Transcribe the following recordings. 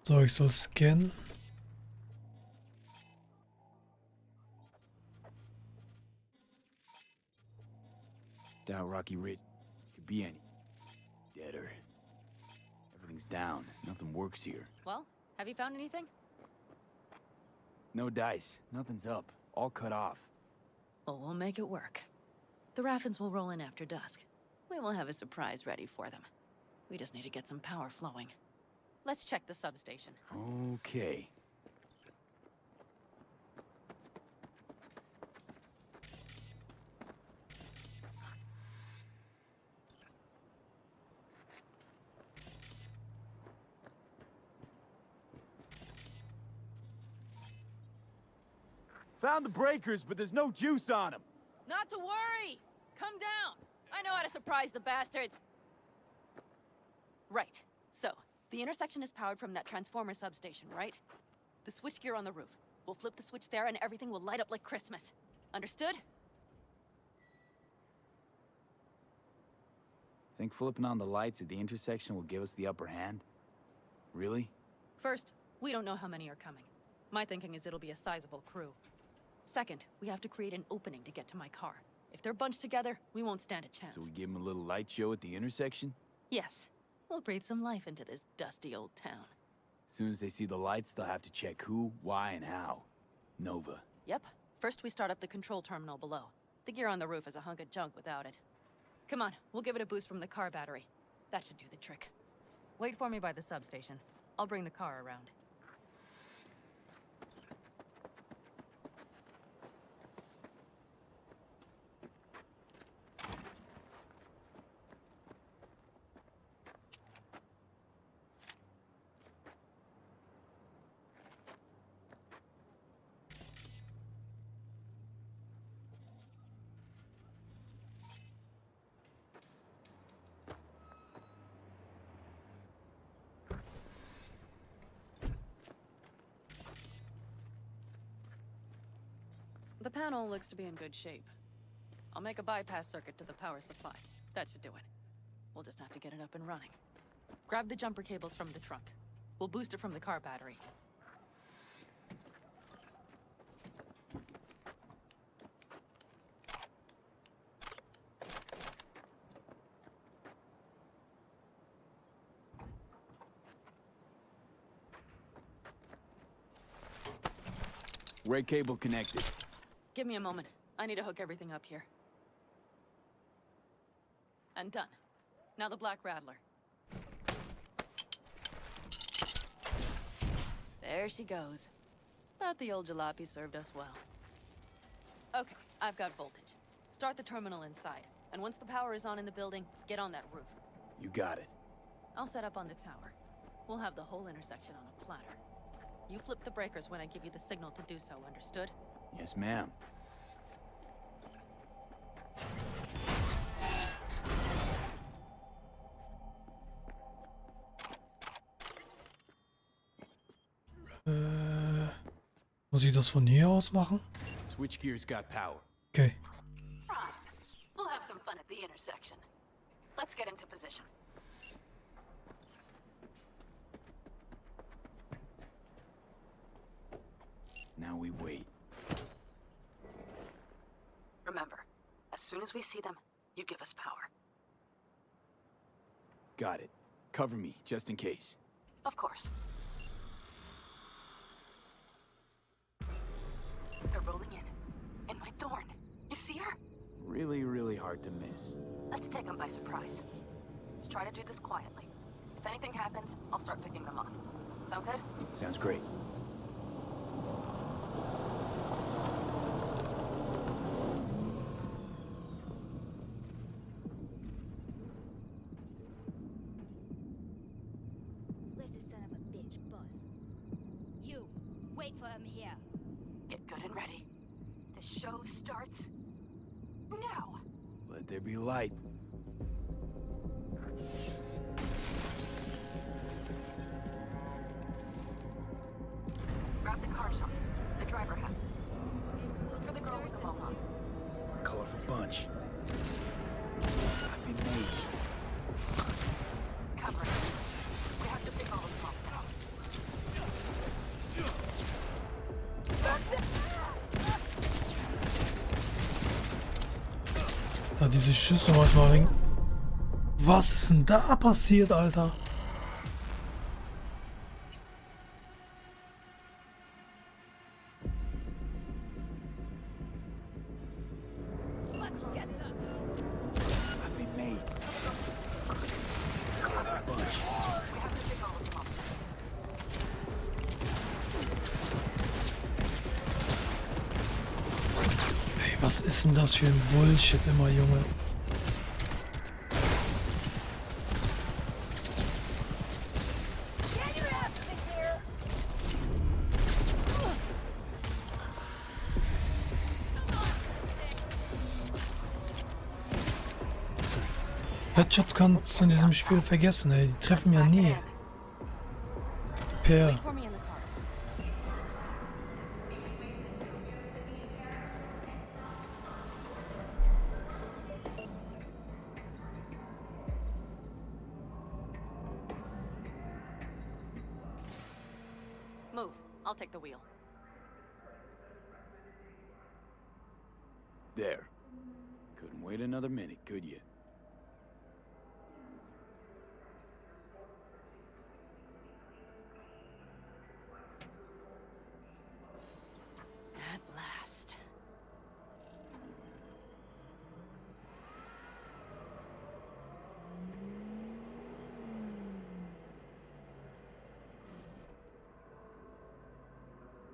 So, ich soll scannen. Down Rocky Ridge. Could be any. Deader. Everything's down. Nothing works here. Well, have you found anything? No dice. Nothing's up. All cut off. Well, we'll make it work. The Raffins will roll in after dusk. We will have a surprise ready for them. We just need to get some power flowing. Let's check the substation. Okay. Found the breakers, but there's no juice on them. Not to worry! Come down! I know how to surprise the bastards! Right. So, the intersection is powered from that transformer substation, right? The switchgear on the roof. We'll flip the switch there and everything will light up like Christmas. Understood? Think flipping on the lights at the intersection will give us the upper hand? Really? First, we don't know how many are coming. My thinking is it'll be a sizable crew. Second, we have to create an opening to get to my car. If they're bunched together, we won't stand a chance. So we give them a little light show at the intersection? Yes. We'll breathe some life into this dusty old town. As soon as they see the lights, they'll have to check who, why, and how. Nova. Yep. First, we start up the control terminal below. The gear on the roof is a hunk of junk without it. Come on, we'll give it a boost from the car battery. That should do the trick. Wait for me by the substation. I'll bring the car around. The panel looks to be in good shape. I'll make a bypass circuit to the power supply. That should do it. We'll just have to get it up and running. Grab the jumper cables from the trunk. We'll boost it from the car battery. Red cable connected. Give me a moment. I need to hook everything up here. And done. Now the Black Rattler. There she goes. But the old jalopy served us well. Okay, I've got voltage. Start the terminal inside. And once the power is on in the building, get on that roof. You got it. I'll set up on the tower. We'll have the whole intersection on a platter. You flip the breakers when I give you the signal to do so, understood? Yes, ma'am. Muss ich das von hier aus machen? Switchgear's got power. Okay. Right. We'll have some fun at the intersection. Let's get into position. Now we wait. Remember, as soon as we see them, you give us power. Got it. Cover me, just in case. Of course. They're rolling in. And my Thorn. You see her? Really, really hard to miss. Let's take them by surprise. Let's try to do this quietly. If anything happens, I'll start picking them off. Sound good? Sounds great. Where's the son of a bitch, boss? You, wait for him here. Get good and ready. The show starts now. Let there be light. Grab the car shop. The driver has it. Look for the girl with the mohawk. Colorful bunch. I've been made. Cover it. We have to pick all of them off. diese Schüsse manchmal denken. Was ist denn da passiert, Alter? I've been made. A bunch. Ey, was ist denn das für ein Bullshit immer, Junge? Headshots kannst du in diesem Spiel vergessen, ey. Die treffen ja nie. Per. Wait for me in the car. Move. I'll take the wheel. There. Couldn't wait another minute, could you? At last.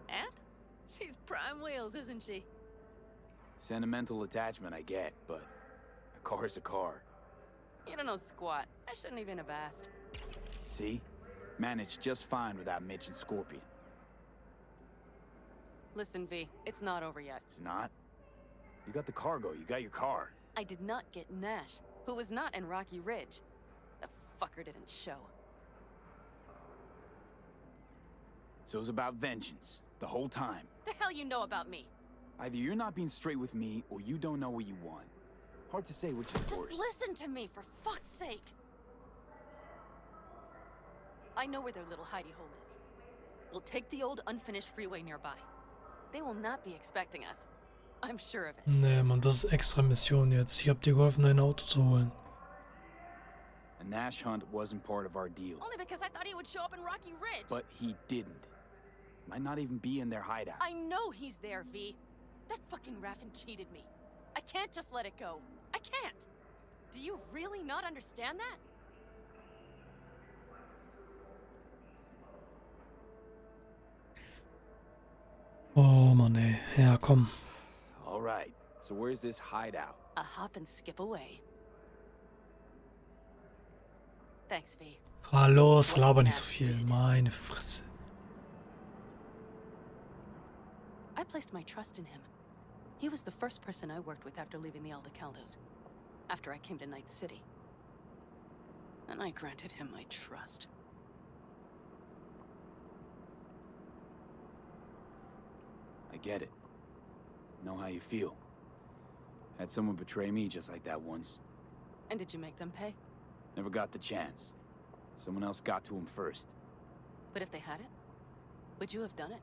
And? She's prime wheels, isn't she? Sentimental attachment I get, but a car's a car. You don't know squat. I shouldn't even have asked. See? Managed just fine without Mitch and Scorpion. Listen, V, it's not over yet. It's not? You got the cargo, you got your car. I did not get Nash, who was not in Rocky Ridge. The fucker didn't show. So it was about vengeance, the whole time. The hell you know about me? Either you're not being straight with me, or you don't know what you want. Hard to say which is Just worse. listen to me, for fuck's sake. I know where their little hidey hole is. We'll take the old unfinished freeway nearby. They will not be expecting us. I'm sure of it. Nee, Mann, das ist extra Mission jetzt. Ich hab dir geholfen, dein Auto zu holen. A Nash hunt wasn't part of our deal. Only because I thought he would show up in Rocky Ridge. But he didn't. Might not even be in their hideout. I know he's there, V. That fucking Raffin cheated me. I can't just let it go. I can't. Do you really not understand that? Oh Mann, ey. Ja, komm. All right, so where's this hideout? A hop and skip away. Thanks, V. Los, laber nicht so viel. Meine Fresse. I placed my trust in him. He was the first person I worked with after leaving the Aldecaldos, after I came to Night City. And I granted him my trust. I get it. Know how you feel. Had someone betray me just like that once. And did you make them pay? Never got the chance. Someone else got to him first. But if they hadn't, would you have done it?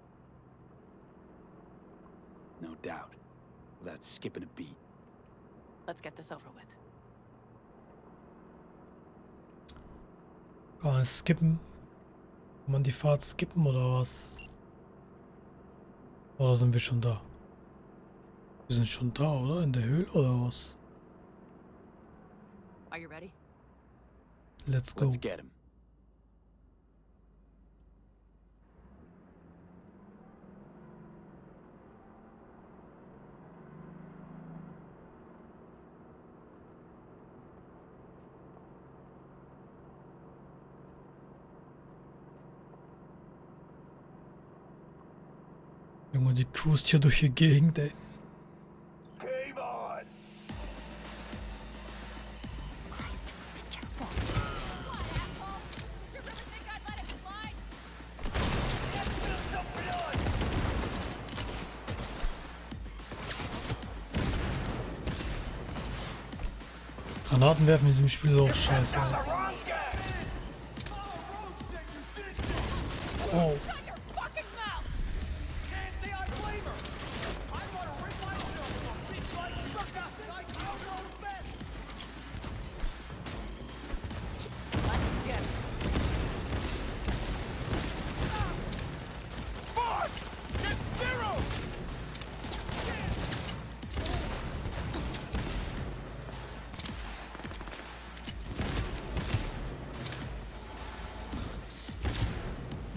No doubt. Without skipping a beat. Let's get this over with. Kann man skippen? Kann man die Fahrt skippen oder was? Oder sind wir schon da? Wir sind schon da, oder? In der Höhle oder was? Are you ready? Let's go. Let's get him. Junge, die cruist hier durch die Gegend, ey. Game on! Christ, be careful. You really think I'd let it slide? Granaten werfen in diesem Spiel ist auch scheiße, ey. Oh. Shut your fucking mouth! Can't say I blame her! I want to rid myself of this like sucker! Like outlaw fast!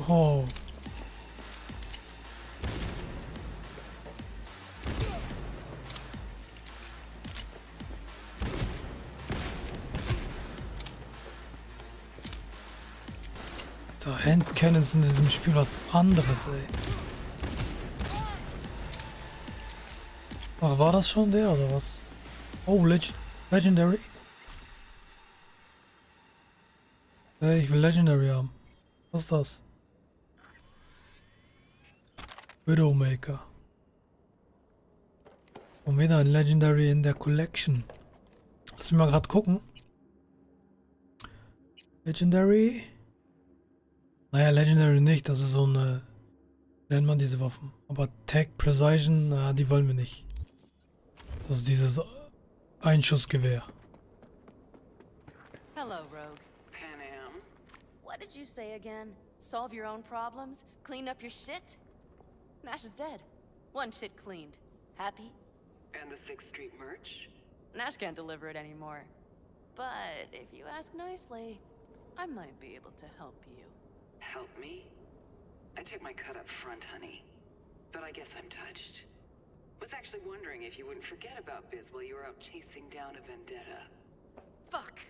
Oh. Da Handcannons in diesem Spiel was anderes, ey. Ach, war das schon der oder was? Oh, Legendary? Hey, ich will Legendary haben. Was ist das? Widowmaker. Und wieder ein Legendary in der Collection. Lass mich mal gerade gucken. Legendary? Naja, Legendary nicht. Das ist so eine... Nennt man diese Waffen. Aber Tag Precision, na, die wollen wir nicht. Das ist dieses Einschussgewehr. Hello, Rogue. Panam. What did you say again? Solve your own problems? Clean up your shit? Nash is dead. One shit cleaned. Happy? And the 6th Street merch? Nash can't deliver it anymore. But if you ask nicely, I might be able to help you. Help me? I took my cut up front, honey. But I guess I'm touched. Was actually wondering if you wouldn't forget about Biz while you were out chasing down a vendetta. Fuck!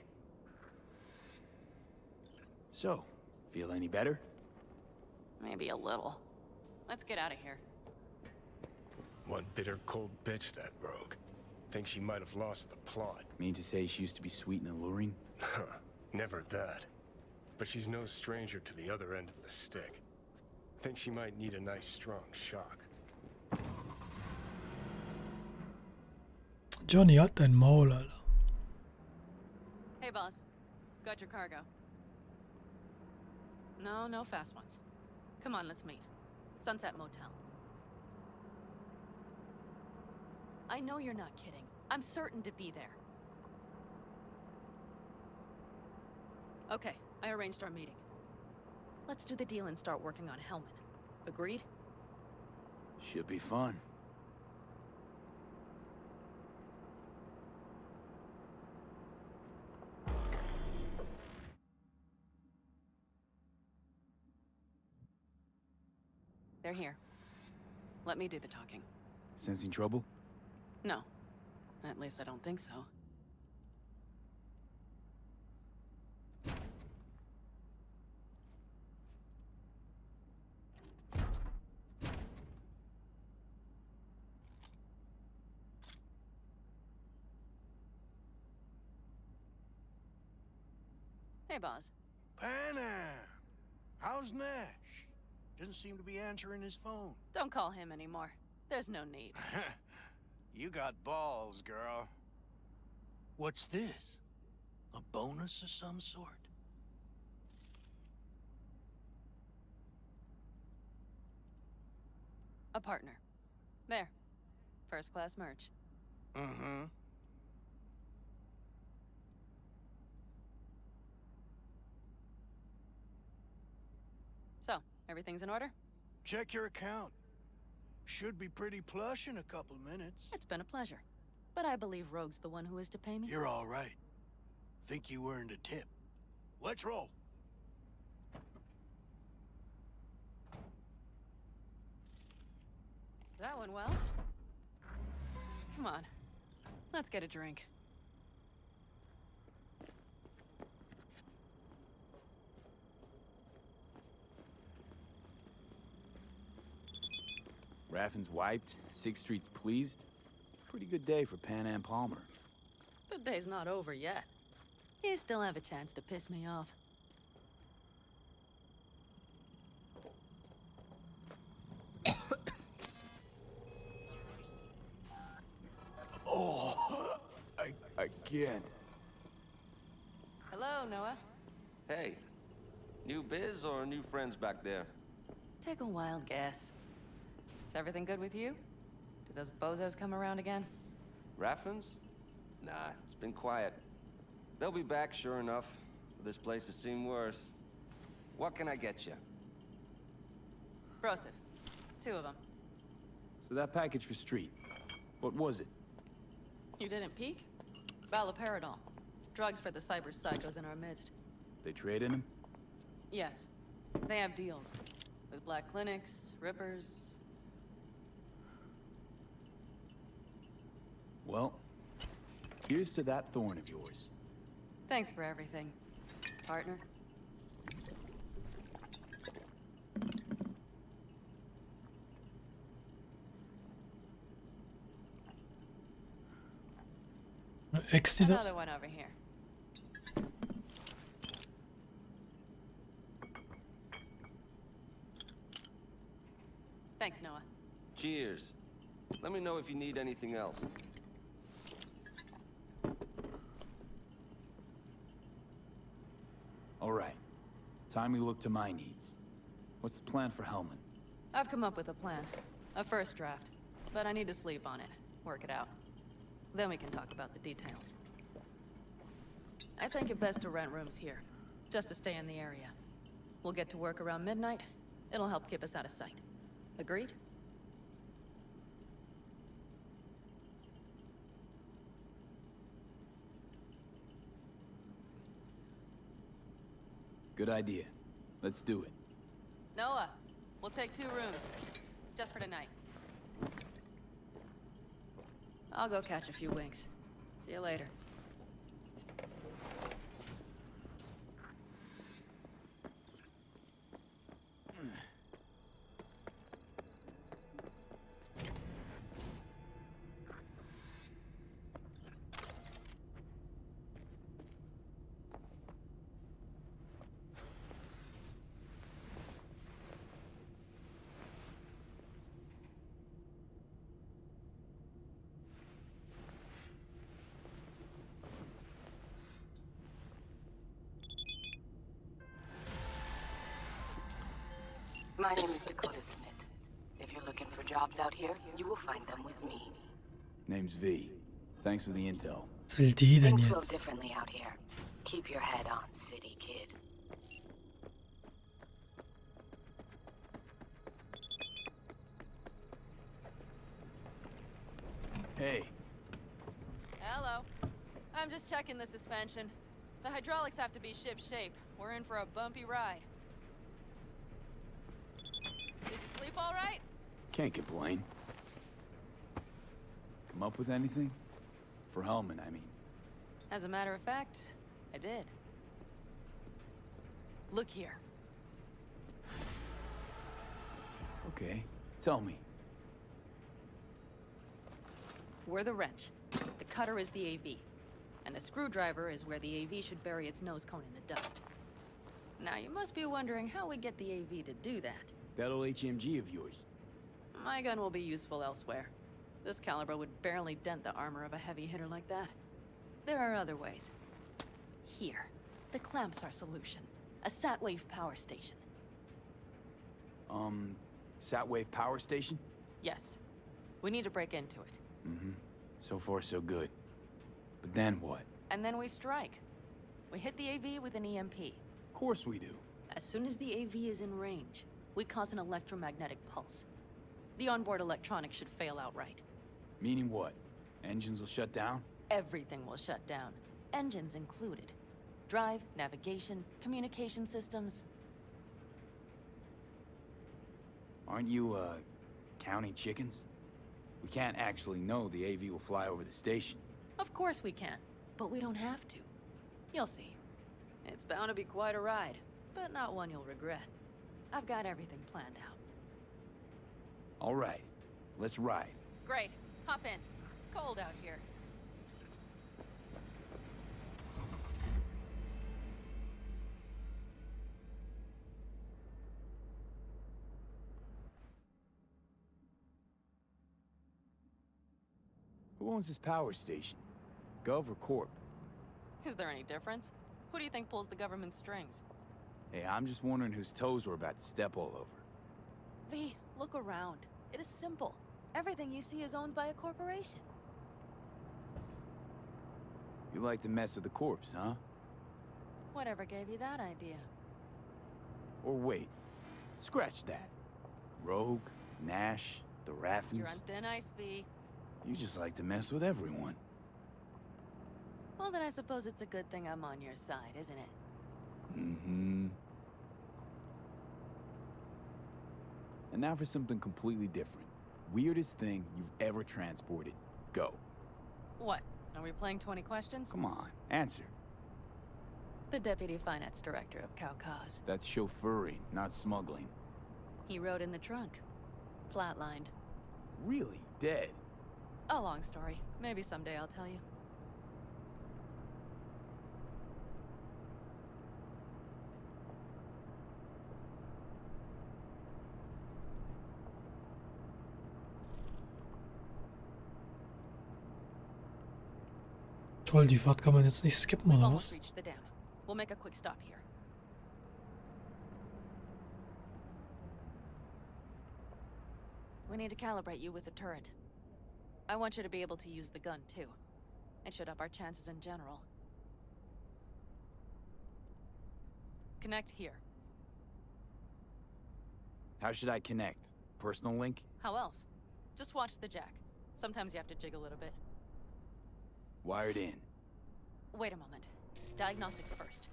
So, feel any better? Maybe a little. Let's get out of here. One bitter, cold bitch, that rogue. Think she might have lost the plot. Mean to say she used to be sweet and alluring? Never that. But she's no stranger to the other end of the stick. Think she might need a nice, strong shock. Johnny hat ein Maul, Alter. Hey, boss. Got your cargo. No, no fast ones. Come on, let's meet. Sunset Motel. I know you're not kidding. I'm certain to be there. Okay, I arranged our meeting. Let's do the deal and start working on Hellman. Agreed? Should be fun. They're here. Let me do the talking. Sensing trouble? No. At least I don't think so. Hey, boss. Panam! How's Nash? Doesn't seem to be answering his phone. Don't call him anymore. There's no need. You got balls, girl. What's this? A bonus of some sort? A partner. There. First class merch. Mm-hmm. So, everything's in order? Check your account. Should be pretty plush in a couple minutes. It's been a pleasure. But I believe Rogue's the one who is to pay me. You're all right. Think you earned a tip. Let's roll. That went well. Come on. Let's get a drink. Raffin's wiped, 6th Street's pleased. Pretty good day for Panam Palmer. The day's not over yet. You still have a chance to piss me off. Oh, I can't. Hello, Noah. Hey, new biz or new friends back there? Take a wild guess. Is everything good with you? Did those bozos come around again? Raffins? Nah, it's been quiet. They'll be back, sure enough. This place has seen worse. What can I get you? Broseph. 2 of them. So that package for Street, what was it? You didn't peek? Valoperidol. Drugs for the cyber psychos in our midst. They traded him? Yes. They have deals. With black clinics, rippers. Well, here's to that thorn of yours. Thanks for everything, partner. X die das? Another one over here. Thanks, Noah. Cheers. Let me know if you need anything else. All right. Time we look to my needs. What's the plan for Hellman? I've come up with a plan. A first draft. But I need to sleep on it. Work it out. Then we can talk about the details. I think it best to rent rooms here. Just to stay in the area. We'll get to work around midnight. It'll help keep us out of sight. Agreed? Good idea. Let's do it. Noah, we'll take 2 rooms. Just for tonight. I'll go catch a few winks. See you later. My name is Dakota Smith. If you're looking for jobs out here, you will find them with me. Name's V. Thanks for the intel. Was will die denn Things flow jetzt? differently out here. Keep your head on, city kid. Hey, Hello. I'm just checking the suspension. The hydraulics have to be ship shape. We're in for a bumpy ride. Did you sleep all right? can't complain. Come up with anything? For Hellman, I mean. As a matter of fact, I did. Look here. Okay, tell me. We're the wrench. The cutter is the AV. And the screwdriver is where the AV should bury its nose cone in the dust. Now, you must be wondering how we get the AV to do that. That old HMG of yours. My gun will be useful elsewhere. This caliber would barely dent the armor of a heavy hitter like that. There are other ways. Here. The clamps are solution. A sat-wave power station. Satwave power station? Yes. We need to break into it. Mm-hmm. So far, so good. But then what? And then we strike. We hit the AV with an EMP. Of course we do. As soon as the AV is in range, we cause an electromagnetic pulse. The onboard electronics should fail outright. Meaning what? Engines will shut down? Everything will shut down. Engines included. Drive, navigation, communication systems. Aren't you, counting chickens? We can't actually know the AV will fly over the station. Of course we can, but we don't have to. You'll see. It's bound to be quite a ride, but not one you'll regret. I've got everything planned out. All right, let's ride. Great. Hop in. It's cold out here. Who owns this power station? Gov or Corp? Is there any difference? Who do you think pulls the government's strings? Hey, I'm just wondering whose toes we're about to step all over. V, look around. It is simple. Everything you see is owned by a corporation. You like to mess with the corpse, huh? Whatever gave you that idea? Or wait, scratch that. Rogue, Nash, the Raffins. You're on thin ice, V. You just like to mess with everyone. Well, then I suppose it's a good thing I'm on your side, isn't it? Mm-hmm. And now for something completely different. Weirdest thing you've ever transported. Go. What? Are we playing 20 questions? Come on, answer. The Deputy Finance Director of Kaukaz. That's chauffeuring, not smuggling. He rode in the trunk. Flatlined. Really? Dead? A long story. Maybe someday I'll tell you. Toll, die Fahrt kann man jetzt nicht skippen, We've oder almost was? reached the dam. We'll make a quick stop here. We need to calibrate you with the turret. I want you to be able to use the gun, too. It should up our chances in general. Connect here. How should I connect? Personal link? How else? Just watch the jack. Sometimes you have to jig a little bit. Wired in. Wait a moment. Diagnostics first.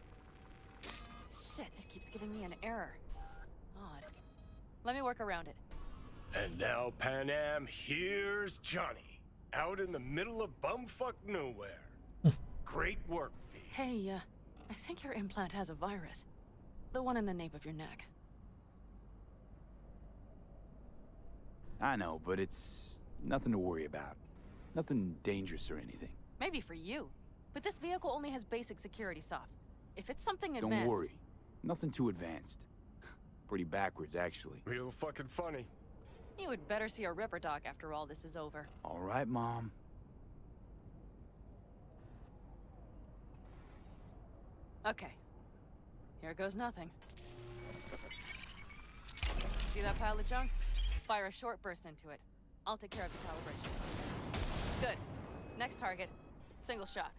Shit, it keeps giving me an error. Odd. Let me work around it. And now, Panam, here's Johnny. Out in the middle of bumfuck nowhere. Great work, V. Hey, I think your implant has a virus. The one in the nape of your neck. I know, but it's nothing to worry about. Nothing dangerous or anything. Maybe for you. But this vehicle only has basic security soft. If it's something advanced... Don't worry. Nothing too advanced. Pretty backwards, actually. Real fucking funny. You would better see a Ripper Doc after all this is over. All right, Mom. Okay. Here goes nothing. See that pile of junk? Fire a short burst into it. I'll take care of the calibration. Good. Next target. Single shot.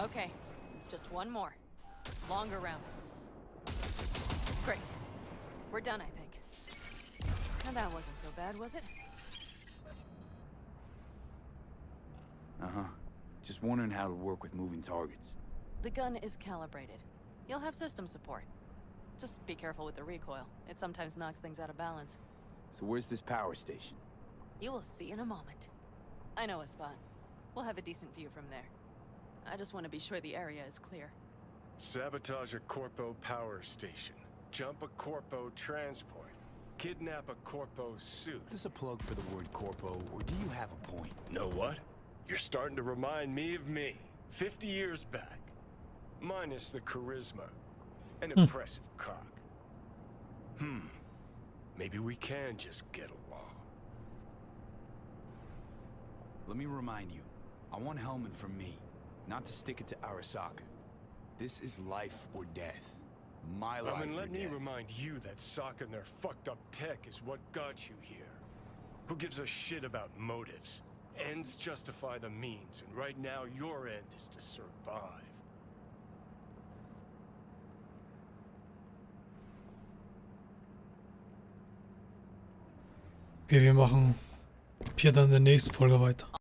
Okay. Just one more. Longer round. Great. We're done, I think. Now that wasn't so bad, was it? Uh-huh. Just wondering how it'll work with moving targets. The gun is calibrated. You'll have system support. Just be careful with the recoil. It sometimes knocks things out of balance. So where's this power station? You will see in a moment. I know a spot. We'll have a decent view from there. I just want to be sure the area is clear. Sabotage a Corpo power station. Jump a Corpo transport. Kidnap a Corpo suit. Is this a plug for the word corpo, or do you have a point? Know what? You're starting to remind me of me. 50 years back. Minus the charisma. An impressive cock. Maybe we can just get along. Let me remind you, I want Hellman from me, not to stick it to Arasaka. This is life or death. My life or death. Let me remind you that Sokka and their fucked up tech is what got you here. Who gives a shit about motives? Ends justify the means, and right now your end is to survive. Okay, wir machen hier dann in der nächsten Folge weiter.